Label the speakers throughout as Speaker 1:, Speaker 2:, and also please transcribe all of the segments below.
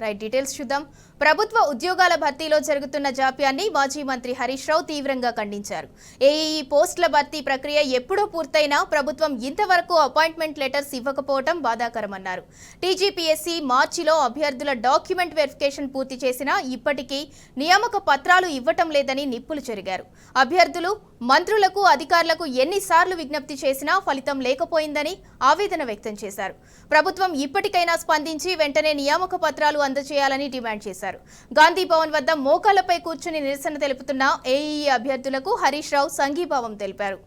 Speaker 1: Right details చూద్దాం. ప్రభుత్వ ఉద్యోగాల భర్తీలో జరుగుతున్న జాప్యాన్ని మాజీ మంత్రి హరీష్ రావు తీవ్రంగా ఖండించారు. ఏఈఈ పోస్టుల భర్తీ ప్రక్రియ ఎప్పుడో పూర్తయినా ప్రభుత్వం ఇంతవరకు అపాయింట్మెంట్ లెటర్స్ ఇవ్వకపోవడం బాధాకరమన్నారు. టీజీపీఎస్సీ మార్చిలో అభ్యర్థుల డాక్యుమెంట్ వెరిఫికేషన్ పూర్తి చేసినా ఇప్పటికీ నియామక పత్రాలు ఇవ్వటం లేదని నిప్పులు చెరిగారు. అభ్యర్థులు మంత్రులకు అధికారులకు ఎన్నిసార్లు విజ్ఞప్తి చేసినా ఫలితం లేకపోయిందని ఆవేదన వ్యక్తం చేశారు. ప్రభుత్వం ఇప్పటికైనా స్పందించి వెంటనే నియామక పత్రాలు అందజేయాలని డిమాండ్ చేశారు. గాంధీ భవన్ వద్ద మోకాళ్లపై కూర్చుని నిరసన తెలుపుతున్న ఏఈఈ అభ్యర్థులకు హరీష్ రావు సంఘీభావం తెలిపారు.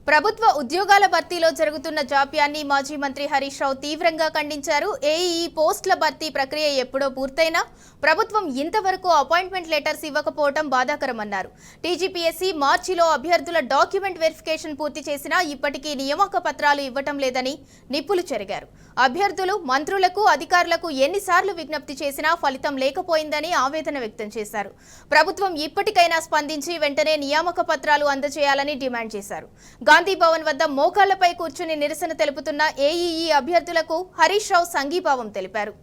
Speaker 1: ప్రభుత్వ ఉద్యోగాల భర్తీలో జరుగుతున్న జాప్యాన్ని మాజీ మంత్రి హరీష్ రావు తీవ్రంగా ఖండించారు. ఏఈఈ పోస్టుల భర్తీ ప్రక్రియ ఎప్పుడో పూర్తయినా ప్రభుత్వం ఇంతవరకు అపాయింట్మెంట్ లెటర్స్ ఇవ్వకపోవడం బాధాకరమన్నారు. టీజీపీఎస్సీ మార్చిలో అభ్యర్థుల డాక్యుమెంట్ వెరిఫికేషన్ పూర్తి చేసినా ఇప్పటికీ నియామక పత్రాలు ఇవ్వటం లేదని నిప్పులు చెరిగారు. అభ్యర్థులు మంత్రులకు అధికారులకు ఎన్నిసార్లు విజ్ఞప్తి చేసినా ఫలితం లేకపోయిందని ఆవేదన వ్యక్తం చేశారు. ప్రభుత్వం ఇప్పటికైనా స్పందించి వెంటనే నియామక పత్రాలు అందజేయాలని డిమాండ్ చేశారు. గాంధీ భవన్ వద్ద మోకాళ్లపై కూర్చుని నిరసన తెలుపుతున్న ఏఈఈ అభ్యర్థులకు హరీష్ రావు సంఘీభావం తెలిపారు.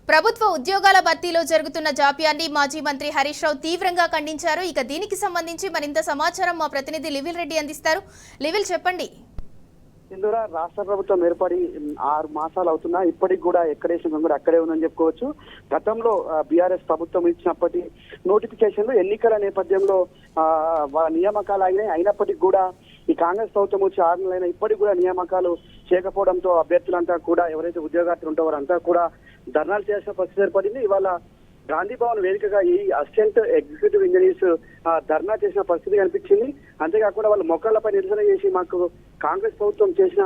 Speaker 1: ప్రభుత్వ ఉద్యోగాల భర్తీలో జరుగుతున్న జాప్యాన్ని మాజీ మంత్రి హరీష్ రావు తీవ్రంగా ఖండించారు. ఇక దీనికి సంబంధించి మరింత సమాచారం మా ప్రతినిధి లివిల్ రెడ్డి అందిస్తారు. లివిల్, చెప్పండి.
Speaker 2: ఇందులో రాష్ట్ర ప్రభుత్వం ఏర్పడి 6 మాసాలు అవుతున్నా ఇప్పటికి కూడా ఎక్కడేసిన కూడా అక్కడే ఉందని చెప్పుకోవచ్చు. గతంలో బీఆర్ఎస్ ప్రభుత్వం ఇచ్చినప్పటి నోటిఫికేషన్లు ఎన్నికల నేపథ్యంలో నియామకాలు అయినప్పటికీ కూడా ఈ కాంగ్రెస్ ప్రభుత్వం వచ్చి 6 నెలలైనా ఇప్పటికి కూడా నియామకాలు చేయకపోవడంతో అభ్యర్థులంతా కూడా ఎవరైతే ఉద్యోగార్థులు ఉంటారో వారంతా కూడా ధర్నాలు చేసిన పరిస్థితి ఏర్పడింది. ఇవాళ గాంధీ భవన్ వేదికగా ఈ అసిస్టెంట్ ఎగ్జిక్యూటివ్ ఇంజనీర్స్ ధర్నా చేసిన పరిస్థితి కనిపించింది. అంతేకాకుండా వాళ్ళు మొక్కలపై నిరసన చేసి మాకు కాంగ్రెస్ ప్రభుత్వం చేసిన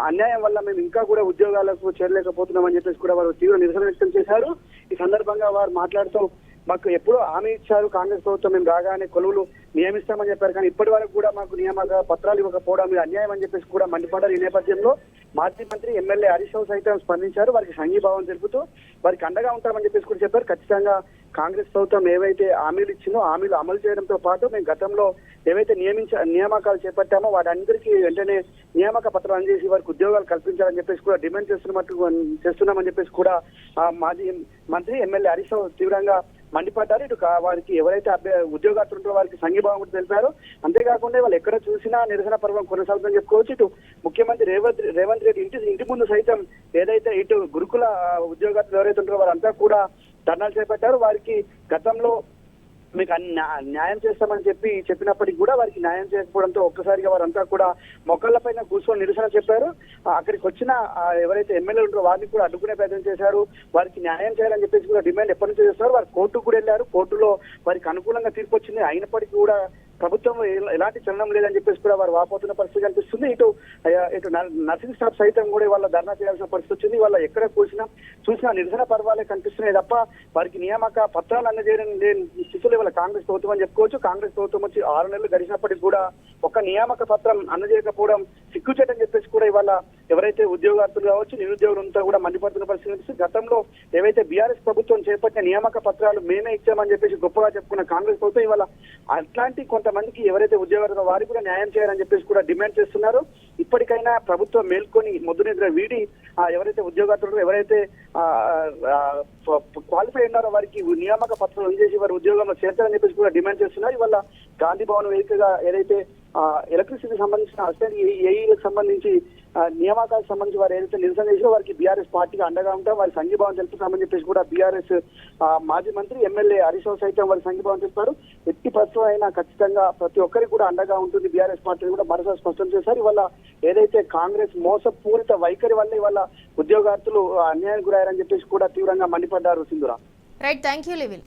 Speaker 2: అన్యాయం వల్ల మేము ఇంకా కూడా ఉద్యోగాలకు చేరలేకపోతున్నామని చెప్పేసి కూడా వారు తీవ్ర నిరసన వ్యక్తం చేశారు. ఈ సందర్భంగా వారు మాట్లాడుతూ మాకు ఎప్పుడో హామీ ఇచ్చారు కాంగ్రెస్ ప్రభుత్వం, మేము రాగానే కొలువులు నియమిస్తామని చెప్పారు, కానీ ఇప్పటి వరకు కూడా మాకు నియామక పత్రాలు ఇవ్వకపోవడం మీద అన్యాయం అని చెప్పేసి కూడా మండిపడ్డారు. ఈ నేపథ్యంలో మాజీ మంత్రి ఎమ్మెల్యే హరీష్ రావు సైతం స్పందించారు. వారికి సంఘీభావం తెలుపుతూ వారికి అండగా ఉంటామని చెప్పేసి కూడా చెప్పారు. ఖచ్చితంగా కాంగ్రెస్ ప్రభుత్వం ఏవైతే హామీలు ఇచ్చిందో హామీలు అమలు చేయడంతో పాటు మేము గతంలో ఏవైతే నియామకాలు చేపట్టామో వాటందరికీ వెంటనే నియామక పత్రాలు అందజేసి వారికి ఉద్యోగాలు కల్పించాలని చెప్పేసి కూడా డిమాండ్ చేస్తున్నామని చెప్పేసి కూడా మాజీ మంత్రి ఎమ్మెల్యే హరీష్ రావు తీవ్రంగా మండిపడ్డారు. ఇటు వారికి ఎవరైతే ఉద్యోగార్థులు ఉంటారో వారికి సంఘీభావం కూడా తెలిపారు. అంతేకాకుండా వాళ్ళు ఎక్కడ చూసినా నిరసన పర్వం కొనసాగుతుందని చెప్పుకోవచ్చు. ఇటు ముఖ్యమంత్రి రేవంత్ రెడ్డి ఇంటి ముందు సైతం ఏదైతే ఇటు గురుకుల ఉద్యోగార్థులు ఎవరైతే ఉంటారో వారంతా కూడా ధర్నాలు చేపట్టారు. వారికి గతంలో మీకు న్యాయం చేస్తామని చెప్పినప్పటికీ కూడా వారికి న్యాయం చేయకపోవడంతో ఒక్కసారిగా వారంతా కూడా మొక్కళ్లపైన కూర్చొని నిరసన చెప్పారు. అక్కడికి వచ్చిన ఎవరైతే ఎమ్మెల్యేలు ఉంటారో వారిని కూడా అడ్డుకునే ప్రయత్నం చేశారు. వారికి న్యాయం చేయాలని చెప్పేసి కూడా డిమాండ్ ఎప్పటి నుంచి చేస్తారు. వారు కోర్టుకు కూడా వెళ్ళారు. కోర్టులో వారికి అనుకూలంగా తీర్పు వచ్చింది. అయినప్పటికీ కూడా ప్రభుత్వం ఎలాంటి చలనం లేదని చెప్పేసి కూడా వారు వాపోతున్న పరిస్థితి కనిపిస్తుంది. ఇటు నర్సింగ్ స్టాఫ్ సైతం కూడా వాళ్ళ ధర్నా చేయాల్సిన పరిస్థితి వచ్చింది. వాళ్ళ ఎక్కడ చూసినా నిరసన పర్వాలే కనిపిస్తున్నాయి తప్ప వారికి నియామక పత్రాలు అందజేయడం స్థితిలో వాళ్ళ కాంగ్రెస్ ప్రభుత్వం అని చెప్పుకోవచ్చు. కాంగ్రెస్ ప్రభుత్వం వచ్చి 6 నెలలు గడిచినప్పటికీ కూడా ఒక నియామక పత్రం అందజేయకపోవడం సిగ్గుచేటని చెప్పేసి కూడా ఇవాళ ఎవరైతే ఉద్యోగార్థులు కావచ్చు నిరుద్యోగులంతా కూడా మండిపడుతున్న పరిస్థితి కనిపిస్తుంది. గతంలో ఏవైతే బీఆర్ఎస్ ప్రభుత్వం చేపట్టిన నియామక పత్రాలు మేమే ఇచ్చామని చెప్పేసి గొప్పగా చెప్పుకున్న కాంగ్రెస్ ప్రభుత్వం ఇవాళ అట్లాంటి కొంతమందికి ఎవరైతే ఉద్యోగాలు వారికి కూడా న్యాయం చేయాలని చెప్పేసి కూడా డిమాండ్ చేస్తున్నారు. ఇప్పటికైనా ప్రభుత్వం మేల్కొని మొద్దు నిద్ర వీడి ఎవరైతే ఉద్యోగార్థులు ఎవరైతే క్వాలిఫై ఉన్నారో వారికి నియామక పత్రాలు అందజేసి వారి ఉద్యోగంలో చేర్చాలని చెప్పేసి కూడా డిమాండ్ చేస్తున్నారు. ఇవాళ గాంధీ భవన్ వేదికగా ఏదైతే ఎలక్ట్రిసిటీకి సంబంధించిన అసిస్టెంట్ ఏఈలకు సంబంధించి నియామకాలకు సంబంధించి వారు ఏదైతే నిరసన చేసినా వారికి బీఆర్ఎస్ పార్టీకి అండగా ఉంటాం, వారి సంఘీభావం తెలుపుతామని చెప్పేసి కూడా బీఆర్ఎస్ మాజీ మంత్రి ఎమ్మెల్యే హరీష్ రావు సైతం వారి సంఘీభావం తెలుపుతారు. ఎట్టి పరిస్థితుల్లో అయినా ఖచ్చితంగా ప్రతి ఒక్కరికి కూడా అండగా ఉంటుంది బీఆర్ఎస్ పార్టీ కూడా మరోసారి స్పష్టం చేశారు. ఇవాళ ఏదైతే కాంగ్రెస్ మోసపూరిత వైఖరి వల్ల ఇవాళ ఉద్యోగార్థులు అన్యాయానికి గురయ్యారని చెప్పేసి కూడా తీవ్రంగా మండిపడ్డారు. సింధురా.
Speaker 1: Right, thank you లివిల్.